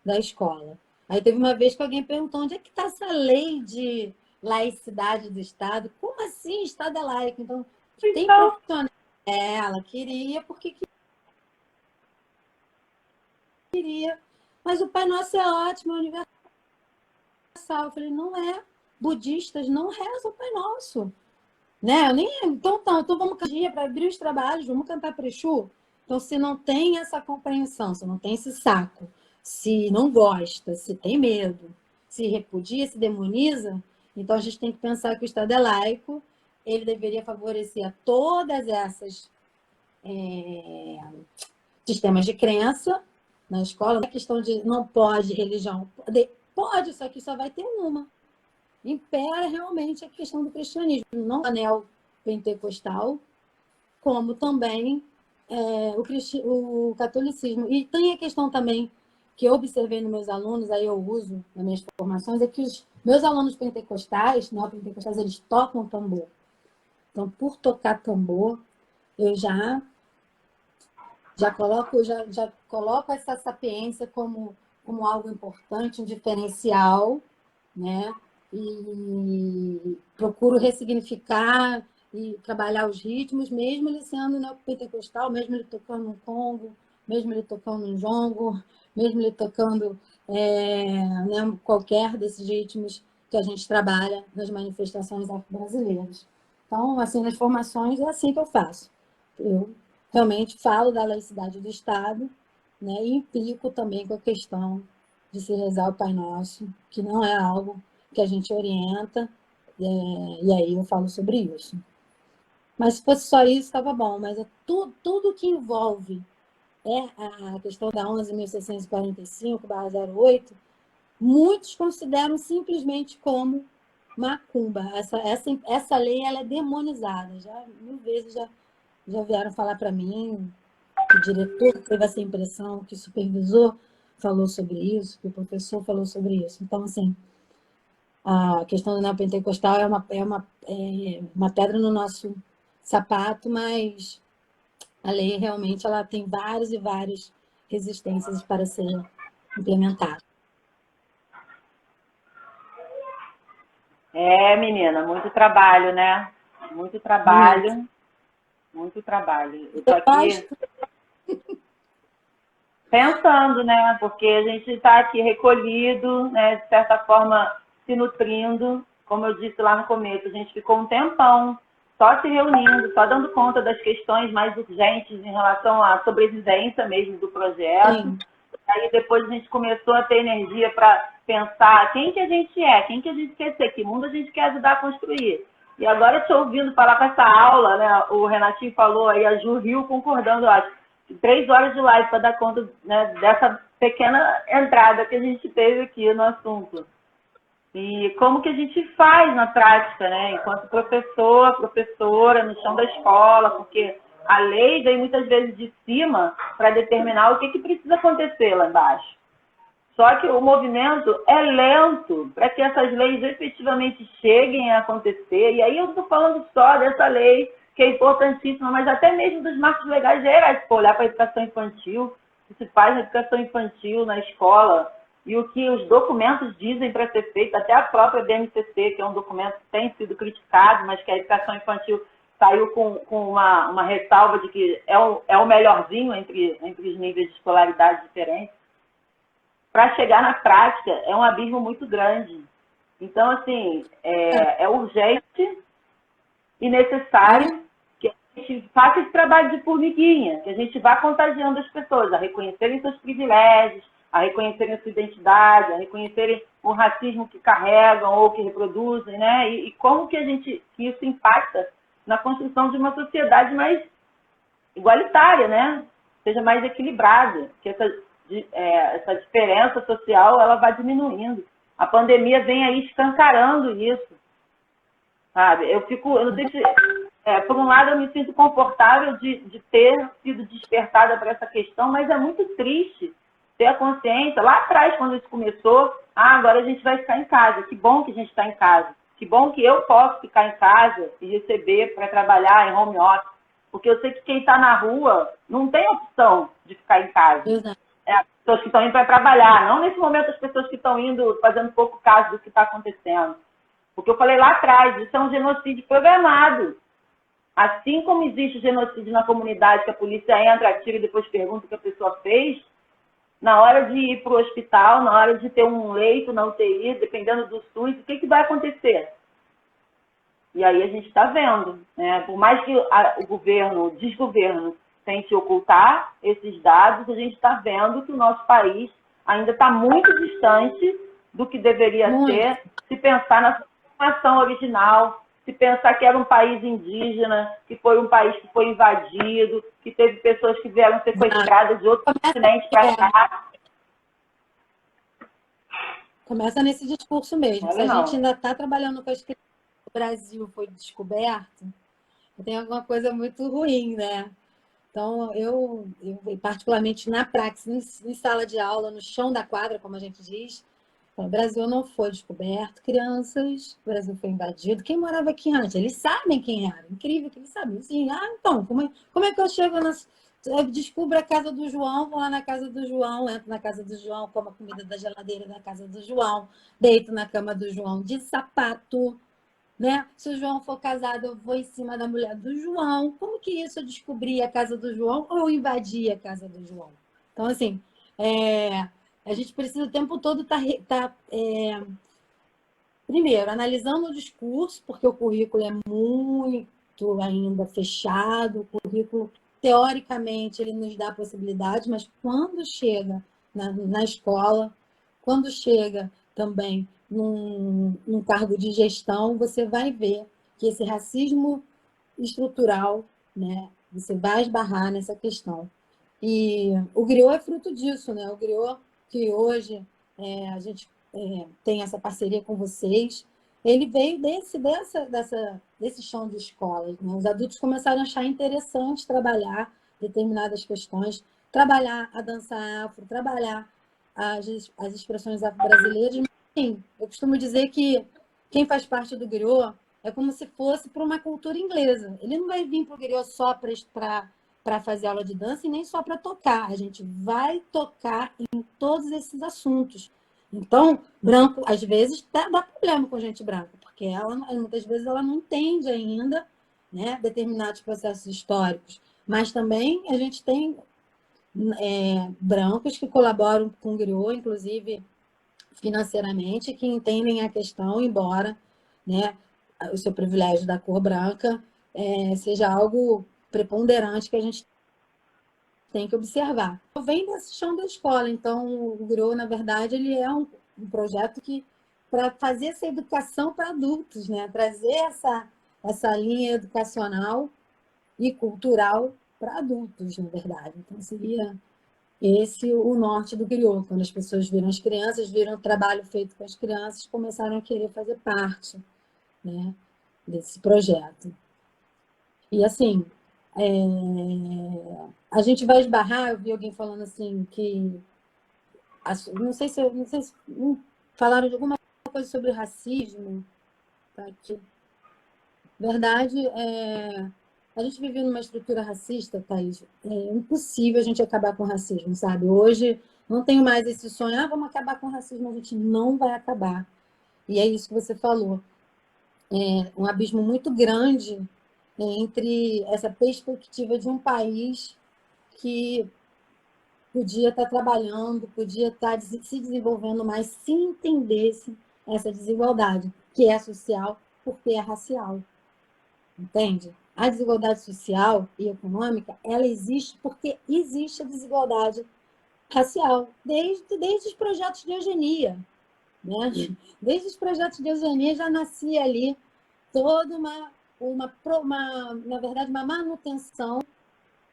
da escola. Aí teve uma vez que alguém perguntou onde é que está essa lei de laicidade do Estado? Como assim Estado é laico? Então, tem Então, profissionais. Ela queria porque queria. Mas o Pai Nosso é ótimo, é universal. Eu falei, não é. Budistas não rezam o Pai Nosso. Né? Então vamos cantar dia para abrir os trabalhos, vamos cantar Prexu. Então, se não tem essa compreensão, se não tem esse saco, se não gosta, se tem medo, se repudia, se demoniza, então a gente tem que pensar que o Estado é laico, ele deveria favorecer a todas essas sistemas de crença na escola. A questão de não pode religião, pode, só que só vai ter uma. Impera realmente a questão do cristianismo, não o anel pentecostal, como também o catolicismo. E tem a questão também que eu observei nos meus alunos, aí eu uso nas minhas formações, é que os meus alunos pentecostais, neopentecostais, eles tocam tambor. Então, por tocar tambor, eu já coloco essa sapiência como algo importante, um diferencial, né? E procuro ressignificar e trabalhar os ritmos, mesmo ele sendo neopentecostal, mesmo ele tocando um congo, mesmo ele tocando um jongo, mesmo ele tocando né, qualquer desses ritmos que a gente trabalha nas manifestações afro-brasileiras. Então, assim, nas formações é assim que eu faço. Eu realmente falo da laicidade do Estado, né, e implico também com a questão de se rezar o Pai Nosso, que não é algo que a gente orienta, e aí eu falo sobre isso. Mas se fosse só isso, estava bom, mas é tudo que envolve a questão da 11.645/08, muitos consideram simplesmente como macumba. Essa lei ela é demonizada. Já 1000 vezes já vieram falar para mim, que o diretor teve essa impressão, que o supervisor falou sobre isso, que o professor falou sobre isso. Então, assim, a questão do neopentecostal é uma pedra no nosso sapato, mas a lei realmente ela tem várias e várias resistências para ser implementada. menina, muito trabalho, né? Muito trabalho, muito trabalho. Eu tô aqui pensando, né? Porque a gente está aqui recolhido, né? De certa forma, se nutrindo. Como eu disse lá no começo, a gente ficou um tempão só se reunindo, só dando conta das questões mais urgentes em relação à sobrevivência mesmo do projeto. Sim. Aí depois a gente começou a ter energia para pensar quem que a gente é, quem que a gente quer ser, que mundo a gente quer ajudar a construir. E agora te ouvindo falar com essa aula, né? O Renatinho falou aí, a Ju Rio concordando, acho, 3 horas de live para dar conta, né, dessa pequena entrada que a gente teve aqui no assunto. E como que a gente faz na prática, né? Enquanto professor, professora, no chão da escola, porque a lei vem muitas vezes de cima para determinar o que precisa acontecer lá embaixo. Só que o movimento é lento para que essas leis efetivamente cheguem a acontecer. E aí eu estou falando só dessa lei, que é importantíssima, mas até mesmo dos marcos legais gerais. Se for olhar para a educação infantil, o que se faz na educação infantil, na escola, e o que os documentos dizem para ser feito, até a própria BNCC, que é um documento que tem sido criticado, mas que a educação infantil saiu com uma ressalva de que é o melhorzinho entre os níveis de escolaridade diferentes. Para chegar na prática, é um abismo muito grande. Então, assim, é urgente e necessário que a gente faça esse trabalho de formiguinha, que a gente vá contagiando as pessoas a reconhecerem seus privilégios, a reconhecerem a sua identidade, a reconhecerem o racismo que carregam ou que reproduzem, né? E como que isso impacta na construção de uma sociedade mais igualitária, né? Seja mais equilibrada, que essa diferença social ela vai diminuindo. A pandemia vem aí escancarando isso, sabe? Eu não sei se, por um lado eu me sinto confortável de ter sido despertada para essa questão, mas é muito triste ter a consciência, lá atrás, quando isso começou, agora a gente vai ficar em casa. Que bom que a gente está em casa. Que bom que eu posso ficar em casa e receber para trabalhar em home office. Porque eu sei que quem está na rua não tem opção de ficar em casa. Exato. É as pessoas que estão indo para trabalhar, não nesse momento as pessoas que estão indo fazendo pouco caso do que está acontecendo. Porque eu falei lá atrás, isso é um genocídio programado. Assim como existe genocídio na comunidade, que a polícia entra, atira e depois pergunta o que a pessoa fez, na hora de ir para o hospital, na hora de ter um leito na UTI, dependendo do SUS, o que vai acontecer? E aí a gente está vendo, né? Por mais que o governo, o desgoverno, tente ocultar esses dados, a gente está vendo que o nosso país ainda está muito distante do que deveria ser, se pensar na formação original, se pensar que era um país indígena, que foi um país que foi invadido, que teve pessoas que vieram sequestradas de outros continentes para cá. Começa nesse discurso mesmo. Se a gente ainda está trabalhando com as crianças, o Brasil foi descoberto, tem alguma coisa muito ruim, né? Então, eu particularmente na praxis, em sala de aula, no chão da quadra, como a gente diz, o Brasil não foi descoberto, crianças, o Brasil foi invadido. Quem morava aqui antes? Eles sabem quem era. Incrível que eles sabem. Assim, então, como é que eu chego eu descubro a casa do João, vou lá na casa do João, entro na casa do João, como a comida da geladeira da casa do João, deito na cama do João de sapato, né? Se o João for casado, eu vou em cima da mulher do João. Como que isso eu descobri a casa do João ou invadi a casa do João? Então, assim, a gente precisa o tempo todo estar, primeiro, analisando o discurso, porque o currículo é muito ainda fechado, o currículo, teoricamente, ele nos dá possibilidade, mas quando chega na escola, quando chega também num cargo de gestão, você vai ver que esse racismo estrutural, né, você vai esbarrar nessa questão. E o Griot é fruto disso, né? O Griot, que hoje a gente tem essa parceria com vocês, ele veio desse chão de escolas. Né? Os adultos começaram a achar interessante trabalhar determinadas questões, trabalhar a dança afro, trabalhar as expressões afro-brasileiras. Mas, sim, eu costumo dizer que quem faz parte do Griot é como se fosse para uma cultura inglesa. Ele não vai vir para o Griot só para fazer aula de dança e nem só para tocar. A gente vai tocar em todos esses assuntos. Então, branco, às vezes, dá problema com gente branca, porque muitas vezes ela não entende ainda, né, determinados processos históricos. Mas também a gente tem brancos que colaboram com o Griot, inclusive financeiramente, que entendem a questão, embora, né, o seu privilégio da cor branca seja algo preponderante que a gente tem que observar. Vem desse chão da escola, então o Griot, na verdade, ele é um projeto que para fazer essa educação para adultos, né? Trazer essa linha educacional e cultural para adultos, na verdade. Então seria esse o norte do Griot, quando as pessoas viram as crianças, viram o trabalho feito com as crianças, começaram a querer fazer parte, né, desse projeto. E assim, a gente vai esbarrar, eu vi alguém falando assim que não sei se falaram de alguma coisa sobre racismo, tá? Que, verdade, a gente vive numa estrutura racista, Thaís. É impossível a gente acabar com o racismo, sabe? Hoje não tenho mais esse sonho, vamos acabar com o racismo, a gente não vai acabar. E é isso que você falou. É um abismo muito grande entre essa perspectiva de um país que podia estar trabalhando, podia estar se desenvolvendo mais se entendesse essa desigualdade, que é social porque é racial. Entende? A desigualdade social e econômica, ela existe porque existe a desigualdade racial, desde os projetos de eugenia. Né? Desde os projetos de eugenia já nascia ali toda na verdade, uma manutenção,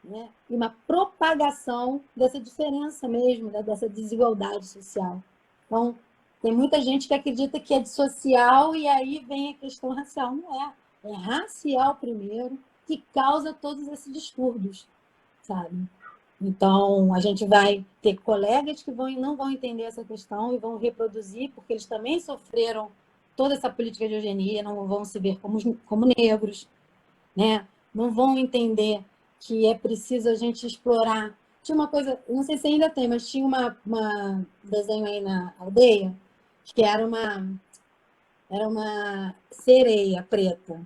né? E uma propagação dessa diferença mesmo, né? Dessa desigualdade social. Então, tem muita gente que acredita que é social e aí vem a questão racial. Não é. É racial primeiro que causa todos esses distúrbios, sabe? Então, a gente vai ter colegas que não vão entender essa questão e vão reproduzir, porque eles também sofreram toda essa política de eugenia, não vão se ver como negros, né? Não vão entender que é preciso a gente explorar. Tinha uma coisa, não sei se ainda tem, mas tinha uma desenho aí na aldeia, que era uma sereia preta,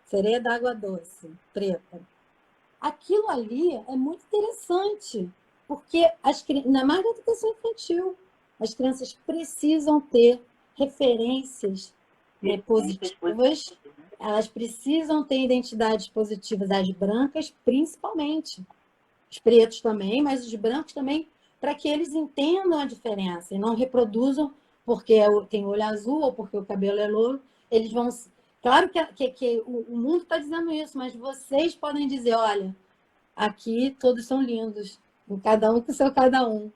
sereia d'água doce, preta. Aquilo ali é muito interessante, porque na mais da educação infantil, as crianças precisam ter referências positivas, elas precisam ter identidades positivas, as brancas principalmente, os pretos também, mas os brancos também, para que eles entendam a diferença e não reproduzam porque tem olho azul ou porque o cabelo é louro, eles vão... Claro que o mundo está dizendo isso, mas vocês podem dizer, olha, aqui todos são lindos, cada um com seu cada um.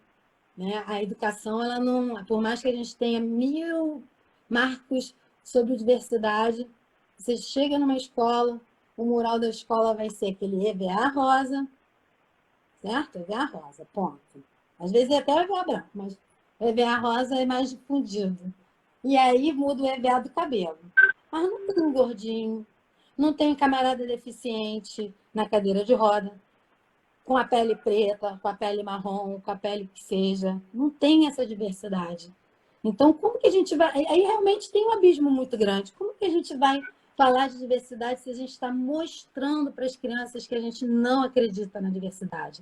Né? A educação, ela não, por mais que a gente tenha 1000 marcos sobre diversidade, você chega numa escola, o mural da escola vai ser aquele EVA rosa, certo? EVA rosa, ponto. Às vezes é até o EVA branco, mas o EVA rosa é mais difundido. E aí muda o EVA do cabelo. Mas não tem um gordinho, não tem um camarada deficiente na cadeira de roda, com a pele preta, com a pele marrom, com a pele que seja. Não tem essa diversidade. Então, como que a gente vai... Aí realmente tem um abismo muito grande. Como que a gente vai falar de diversidade se a gente está mostrando para as crianças que a gente não acredita na diversidade?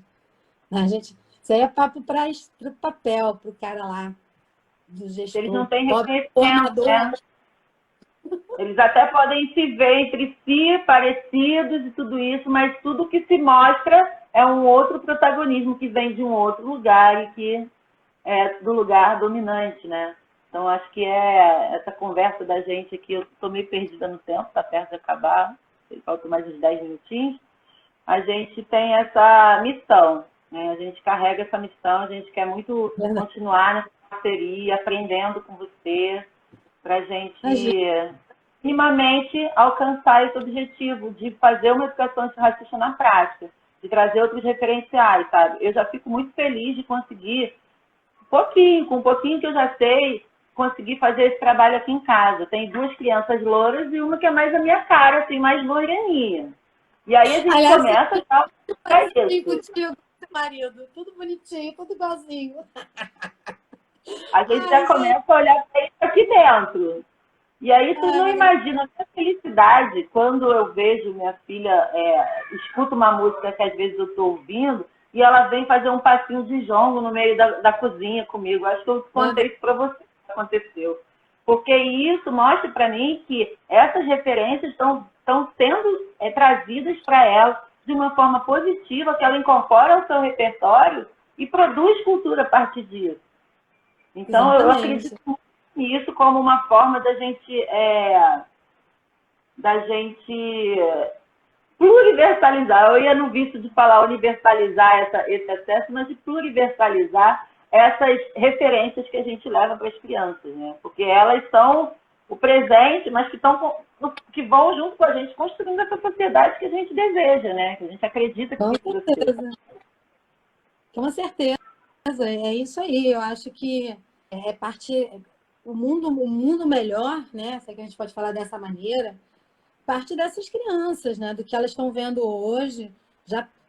Isso aí é papo para o papel, para o cara lá, do gestor. Eles não têm reconhecimento, né? Eles até podem se ver entre si, parecidos e tudo isso, mas tudo que se mostra é um outro protagonismo que vem de um outro lugar e que é do lugar dominante, né? Então, acho que essa conversa da gente aqui, eu estou meio perdida no tempo, está perto de acabar, faltam mais uns 10 minutinhos. A gente tem essa missão, né? A gente carrega essa missão, a gente quer muito continuar nessa parceria, aprendendo com você, para a gente minimamente alcançar esse objetivo de fazer uma educação antirracista na prática, de trazer outros referenciais, sabe? Eu já fico muito feliz de conseguir, com um pouquinho que eu já sei, conseguir fazer esse trabalho aqui em casa. Tem 2 crianças louras e uma que é mais a minha cara, assim, mais loiraninha. E aí a gente começa a contigo, marido, tudo bonitinho, tudo igualzinho. A gente já começa a olhar para isso aqui dentro. E aí tu não imagina a felicidade quando eu vejo minha filha, escuta uma música que às vezes eu estou ouvindo, e ela vem fazer um passinho de jongo no meio da cozinha comigo. Acho que eu contei isso para você que aconteceu. Porque isso mostra para mim que essas referências estão sendo trazidas para ela de uma forma positiva, que ela incorpora ao seu repertório e produz cultura a partir disso. Então, eu acredito muito nisso como uma forma da gente pluriversalizar. Eu ia no vício de falar universalizar esse acesso, mas de pluriversalizar essas referências que a gente leva para as crianças, né? Porque elas são o presente, mas que vão junto com a gente construindo essa sociedade que a gente deseja, né? Que a gente acredita que precisa ser. Com certeza, é isso aí. Eu acho que é parte... O mundo melhor, né? Se é que a gente pode falar dessa maneira, parte dessas crianças, né? Do que elas estão vendo hoje.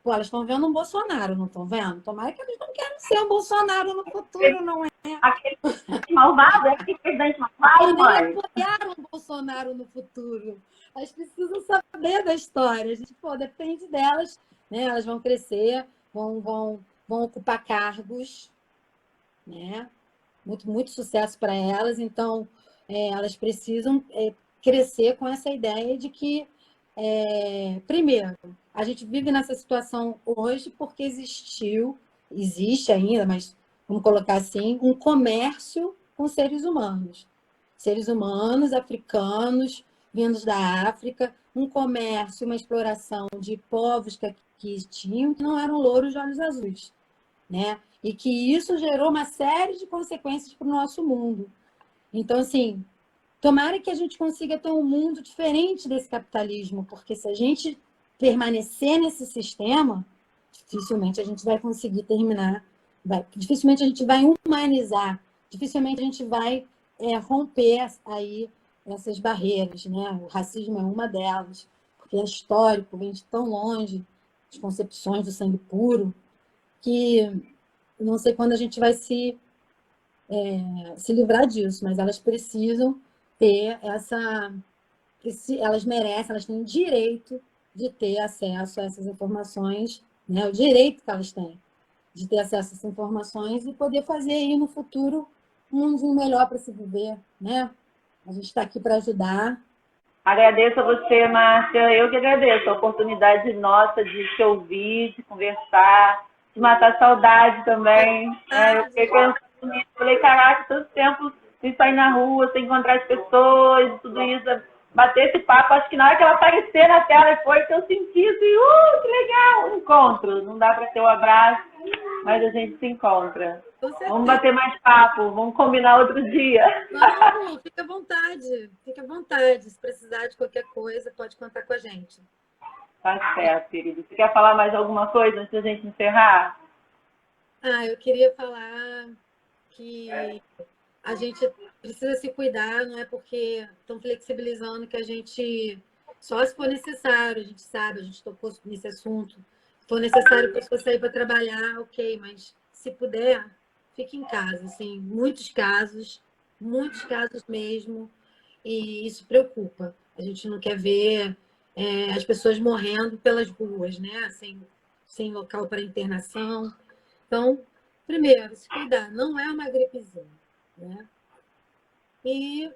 Elas estão vendo um Bolsonaro, não estão vendo? Tomara que eles não querem ser um Bolsonaro no futuro, não é? Aquele malvado, aquele presidente malvado, mãe. Nem apoiar um Bolsonaro no futuro. Elas precisam saber da história. A gente, depende delas, né? Elas vão crescer, vão ocupar cargos, né? Muito sucesso para elas. Então, elas precisam crescer com essa ideia de que, primeiro, a gente vive nessa situação hoje porque existe ainda, mas vamos colocar assim, um comércio com seres humanos africanos, vindos da África, um comércio, uma exploração de povos que tinham, que não eram louros de olhos azuis, né? E que isso gerou uma série de consequências para o nosso mundo. Então, assim, tomara que a gente consiga ter um mundo diferente desse capitalismo, porque se a gente permanecer nesse sistema, dificilmente a gente vai conseguir terminar, dificilmente a gente vai humanizar, dificilmente a gente vai romper aí essas barreiras, né? O racismo é uma delas, porque é histórico, vem de tão longe, as concepções do sangue puro, que não sei quando a gente vai se livrar disso, mas elas precisam ter elas merecem, elas têm o direito de ter acesso a essas informações, né? O direito que elas têm de ter acesso a essas informações e poder fazer aí no futuro um mundo melhor para se viver, né? A gente está aqui para ajudar. Agradeço a você, Márcia. Eu que agradeço a oportunidade nossa de te ouvir, de conversar, de matar saudade também. Eu fiquei pensando nisso. Falei, caraca, tanto tempo sem sair na rua, sem encontrar as pessoas, tudo isso, bater esse papo. Acho que na hora que ela aparecer na tela foi que eu senti assim, que legal, um encontro. Não dá para ter um abraço, mas a gente se encontra. Vamos bater mais papo, vamos combinar outro dia. Vamos, fica à vontade, fica à vontade. Se precisar de qualquer coisa, pode contar com a gente. Tá certo, querido. Você quer falar mais alguma coisa antes da gente encerrar? Eu queria falar que a gente precisa se cuidar, não é porque estão flexibilizando que a gente, só se for necessário, a gente sabe, a gente tocou nesse assunto, se for necessário a pessoa sair para trabalhar, ok, mas se puder, fique em casa, assim, muitos casos mesmo, e isso preocupa. A gente não quer ver as pessoas morrendo pelas ruas, né? Sem local para internação. Então, primeiro, se cuidar, não é uma gripezinha, né? E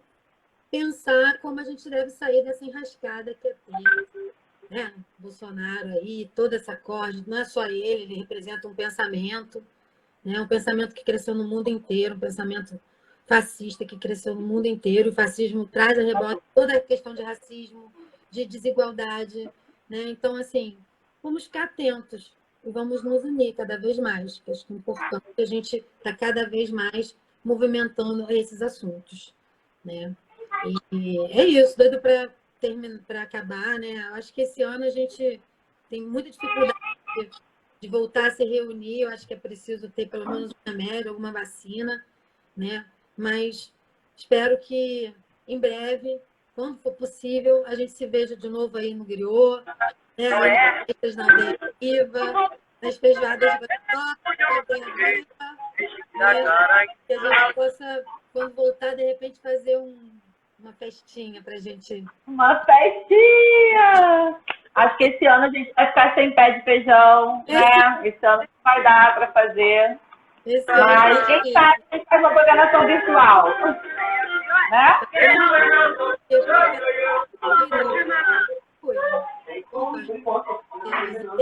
pensar como a gente deve sair dessa enrascada que é ter, né? Bolsonaro aí, toda essa corda, não é só ele representa um pensamento, né? Um pensamento que cresceu no mundo inteiro, um pensamento fascista que cresceu no mundo inteiro. O fascismo traz a rebote toda a questão de racismo, de desigualdade, né? Então, assim, vamos ficar atentos e vamos nos unir cada vez mais, que acho que é importante que a gente está cada vez mais movimentando esses assuntos, né? E é isso, doido para acabar, né? Eu acho que esse ano a gente tem muita dificuldade de voltar a se reunir. Eu acho que é preciso ter pelo menos um remédio, alguma vacina, né? Mas espero que em breve, quando for possível, a gente se veja de novo aí no Griot, né? Aí nas festas na aldeia viva, nas feijoadas gostosas da aldeia viva, né? Que a gente possa, quando voltar, de repente, fazer uma festinha para a gente. Uma festinha! Acho que esse ano a gente vai ficar sem pé de feijão, né? Esse ano não vai dar para fazer. Mas quem sabe a gente faz uma programação virtual. Né?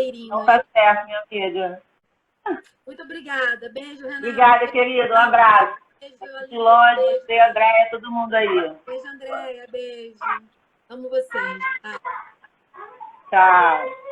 Então tá certo, minha filha. Muito obrigada. Beijo, Renata. Obrigada, querido. Um abraço. De longe, você, Andréia, todo mundo aí. Beijo, Andréia. Beijo. Amo vocês. Tchau.